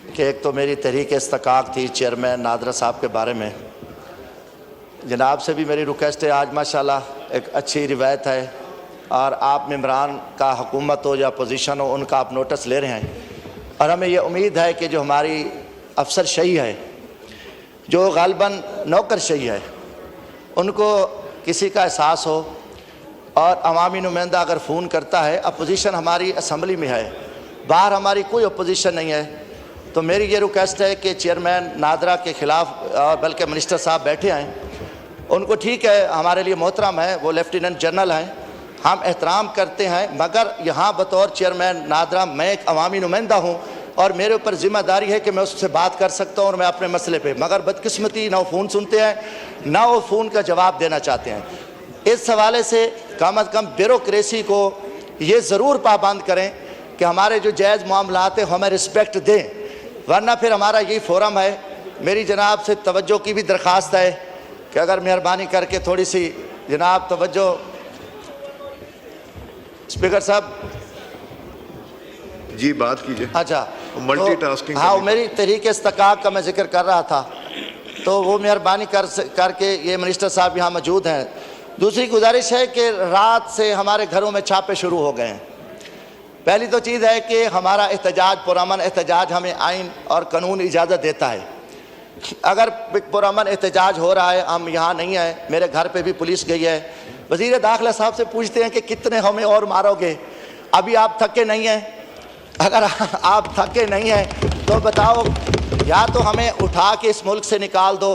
कि एक तो मेरी तहरीक इस्तकाक थी चेयरमैन नादरा साहब के बारे में। जनाब से भी मेरी रिक्वेस्ट है, आज माशाल्लाह एक अच्छी रिवायत है और आप मेम्बरान का हुकूमत हो या पोजीशन हो उनका आप नोटिस ले रहे हैं और हमें ये उम्मीद है कि जो हमारी अफसर शही है, जो गालिबन नौकर शही है, उनको किसी का एहसास हो और अवामी नुमाइंदा अगर फ़ोन करता है, अपोजिशन हमारी असम्बली में है, बाहर हमारी कोई अपोजिशन नहीं है, तो मेरी ये रिक्वेस्ट है कि चेयरमैन नादरा के ख़िलाफ़ और बल्कि मिनिस्टर साहब बैठे हैं, उनको ठीक है हमारे लिए मोहतरम है, वो लेफ्टिनेंट जनरल हैं, हम एहतराम करते हैं, मगर यहाँ बतौर चेयरमैन नादरा मैं एक अवामी नुमाइंदा हूँ और मेरे ऊपर ज़िम्मेदारी है कि मैं उससे बात कर सकता हूँ और मैं अपने मसले पे, मगर बदकिस्मती ना वो फ़ोन सुनते हैं ना वो फ़ोन का जवाब देना चाहते हैं। इस हवाले से कम अज़ कम ब्यूरोक्रेसी को ये ज़रूर पाबंद करें कि हमारे जो जायज़ मामलात हैं हमें रिस्पेक्ट दें, वरना फिर हमारा यही फोरम है। मेरी जनाब से तवज्जो की भी दरख्वास्त है कि अगर मेहरबानी करके थोड़ी सी जनाब तवज्जो। स्पीकर साहब जी बात कीजिए। अच्छा, मल्टीटास्किंग। हाँ, मेरी तहरीक इस्तकाक का मैं जिक्र कर रहा था, तो वो मेहरबानी करके ये मिनिस्टर साहब यहाँ मौजूद हैं। दूसरी गुजारिश है कि रात से हमारे घरों में छापे शुरू हो गए हैं। पहली तो चीज़ है कि हमारा एहतजाज, पुरअमन एहतजाज हमें आइन और कानून इजाज़त देता है। अगर पुरअमन एहतजाज हो रहा है, हम यहाँ नहीं हैं, मेरे घर पे भी पुलिस गई है, वज़ीर दाखिला साहब से पूछते हैं कि कितने हमें और मारोगे, अभी आप थके नहीं हैं? अगर आप थके नहीं हैं तो बताओ, या तो हमें उठा के इस मुल्क से निकाल दो,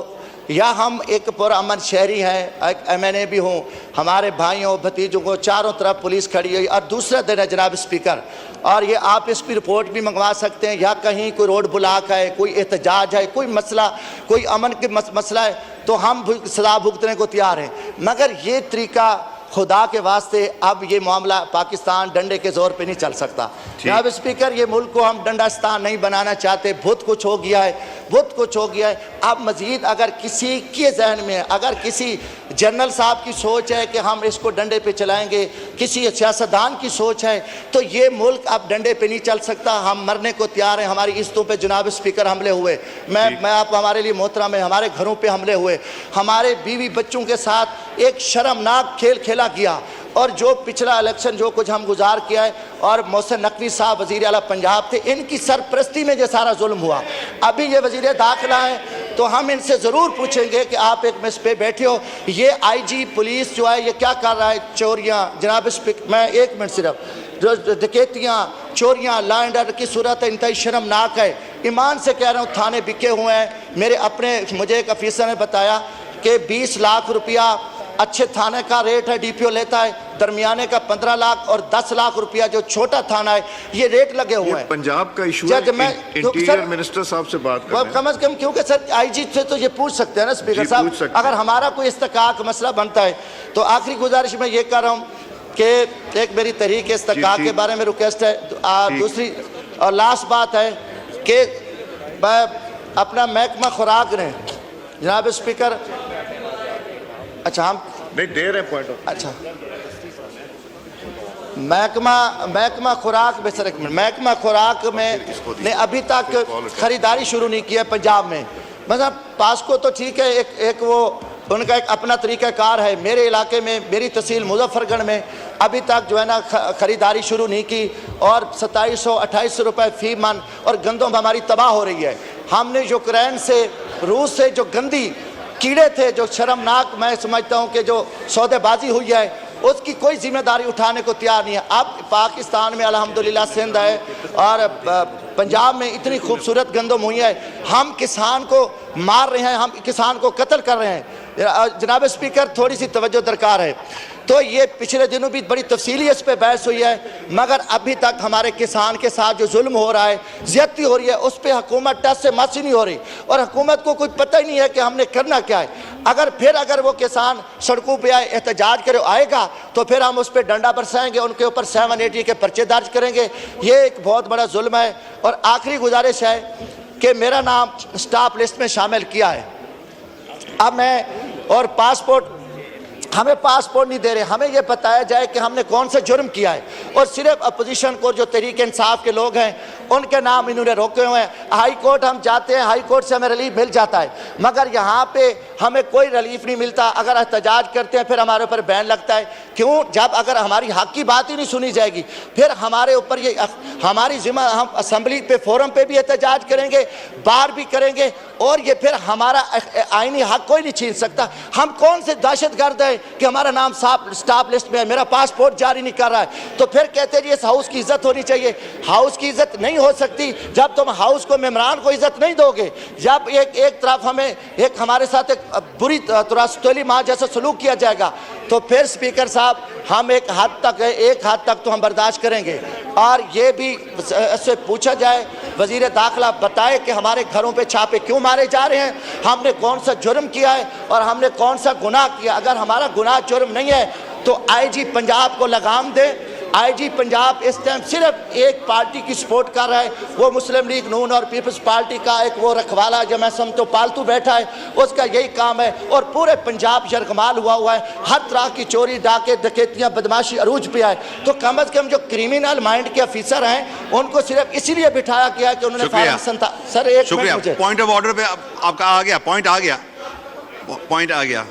या हम एक पुरअमन शहरी हैं, एक MNA भी हूँ, हमारे भाइयों भतीजों को चारों तरफ पुलिस खड़ी हुई। और दूसरा दिन है जनाब स्पीकर, और ये आप इस पर रिपोर्ट भी मंगवा सकते हैं, या कहीं कोई रोड ब्लॉक है, कोई एहतजाज है, कोई मसला, कोई अमन के मसला है, तो हम सजा भुगतने को तैयार हैं। मगर ये तरीका खुदा के वास्ते, अब ये मामला पाकिस्तान डंडे के ज़ोर पे नहीं चल सकता। जनाब स्पीकर, ये मुल्क को हम डंडास्तान नहीं बनाना चाहते, बहुत कुछ हो गया है, बहुत कुछ हो गया है। अब मज़ीद अगर किसी के जहन में, अगर किसी जनरल साहब की सोच है कि हम इसको डंडे पे चलाएंगे, किसी सियासतदान की सोच है, तो ये मुल्क अब डंडे पे नहीं चल सकता। हम मरने को तैयार हैं। हमारी इज्जतों पे जनाब स्पीकर हमले हुए, मैं आप हमारे लिए मोहतरम है, हमारे घरों पे हमले हुए, हमारे बीवी बच्चों के साथ एक शर्मनाक खेल खेला गया। और जो पिछला इलेक्शन जो कुछ हम गुजार किया है, और मोहसिन नकवी साहब वज़ीर आला पंजाब थे, इनकी सरपरस्ती में जो सारा जुल्म हुआ, अभी ये वज़ीर दाखिला है, तो हम इनसे ज़रूर पूछेंगे कि आप एक मिस पे बैठे हो, ये IG पुलिस जो है ये क्या कर रहा है? चोरियाँ, जनाब स्पीकर मैं एक मिनट सिर्फ, जो डकैतियाँ, चोरियाँ, लॉ एंड ऑर्डर की सूरत इंतहाई शर्मनाक है। ईमान से कह रहा हूँ, थाने बिके हुए हैं। मेरे अपने, मुझे एक अफीसर ने बताया कि 20 लाख रुपया अच्छे थाने का रेट है, DPO लेता है, दरमियाने का 15 लाख और 10 लाख रुपया जो छोटा थाना है, ये रेट लगे हुए हैं। पंजाब का इशू है, इंटीरियर मिनिस्टर साहब से बात करें कम से कम, क्योंकि सर IG से तो ये पूछ सकते हैं ना स्पीकर साहब, अगर हमारा कोई इस्तकाक मसला बनता है। तो आखिरी गुजारिश मैं ये कर रहा हूँ कि एक मेरी तहरीक इस्तकाक के बारे में रिक्वेस्ट है। दूसरी और लास्ट बात है कि अपना महकमा खुराक ने, जनाब स्पीकर, अच्छा हम नहीं दे रहे पॉइंट ऑफ, अच्छा महकमा खुराक में, सर एक मिनट, महकमा खुराक में ने अभी तक खरीदारी शुरू नहीं किया पंजाब में। मतलब पास्को तो ठीक है, एक वो उनका एक अपना तरीक़ाकार है। मेरे इलाके में, मेरी तहसील मुजफ्फरगढ़ में अभी तक जो है ना ख़रीदारी शुरू नहीं की, और 2700-2800 रुपये फ़ी मन, और गंदम हमारी तबाह हो रही है। हमने यूक्रेन से, रूस से जो गंदी कीड़े थे, जो शर्मनाक, मैं समझता हूँ कि जो सौदेबाजी हुई है, उसकी कोई जिम्मेदारी उठाने को तैयार नहीं है। अब पाकिस्तान में अल्हम्दुलिल्लाह सिंध है और पंजाब में इतनी खूबसूरत गंदम हुई है, हम किसान को मार रहे हैं, हम किसान को कत्ल कर रहे हैं। जनाब स्पीकर, थोड़ी सी तवज्जो दरकार है। तो ये पिछले दिनों भी बड़ी तफसीली इस पर बहस हुई है, मगर अभी तक हमारे किसान के साथ जो जुल्म हो रहा है, ज़्यादती हो रही है, उस पर हुकूमत टस से मस ही नहीं हो रही, और हुकूमत को कुछ पता ही नहीं है कि हमने करना क्या है। अगर वो किसान सड़कों पे आए, एहतजाज करे, आएगा, तो फिर हम उस पर डंडा बरसाएंगे, उनके ऊपर 780 के पर्चे दर्ज करेंगे। ये एक बहुत बड़ा जुल्म है। और आखिरी गुजारिश है कि मेरा नाम स्टाफ लिस्ट में शामिल किया है। अब मैं, और पासपोर्ट हमें पासपोर्ट नहीं दे रहे, हमें यह बताया जाए कि हमने कौन सा जुर्म किया है। और सिर्फ अपोजिशन को जो तहरीक इंसाफ के लोग हैं उनके नाम इन्होंने रोके हुए हैं। हाई कोर्ट हम जाते हैं, हाई कोर्ट से हमें रिलीफ मिल जाता है, मगर यहाँ पे हमें कोई रिलीफ नहीं मिलता। अगर एहतजाज करते हैं फिर हमारे ऊपर बैन लगता है। क्यों? जब अगर हमारी हक की बात ही नहीं सुनी जाएगी फिर हमारे ऊपर ये हमारी जिम्मा, हम असम्बली पे फोरम पे भी एहतजाज करेंगे, बाहर भी करेंगे, और ये फिर हमारा आईनी हक कोई नहीं छीन सकता। हम कौन से दहशतगर्द हैं कि हमारा नाम स्टाफ लिस्ट में है, मेरा पासपोर्ट जारी नहीं कर रहा है, तो फिर कहते हैं इस हाउस की इज्जत होनी चाहिए। हाउस की इज्जत नहीं हो सकती जब तुम हाउस को, मेम्बरान को इज्जत नहीं दोगे। जब एक तरफ हमें हमारे साथ एक बुरी तुरास्तली माँ जैसा सलूक किया जाएगा तो फिर स्पीकर साहब हम एक हद तक तो हम बर्दाश्त करेंगे। और ये भी इससे पूछा जाए, वजीर दाखिला बताए कि हमारे घरों पे छापे क्यों मारे जा रहे हैं, हमने कौन सा जुर्म किया है और हमने कौन सा गुनाह किया। अगर हमारा गुनाह जुर्म नहीं है तो आईजी पंजाब को लगाम दे। आईजी पंजाब इस टाइम सिर्फ एक पार्टी की सपोर्ट कर रहा है, वो मुस्लिम लीग नून और पीपल्स पार्टी का एक वो रखवाला जो मैं समझता हूँ पालतू बैठा है, उसका यही काम है। और पूरे पंजाब यरगमाल हुआ है, हर तरह की चोरी डाके डकैतियाँ बदमाशी अरूज पे आए। तो कम अज़ कम जो क्रिमिनल माइंड के ऑफिसर हैं उनको सिर्फ इसीलिए बिठाया गया कि उन्होंने सर एक शुक्रिया। पॉइंट ऑफ ऑर्डर पे आपका आ गया, पॉइंट आ गया।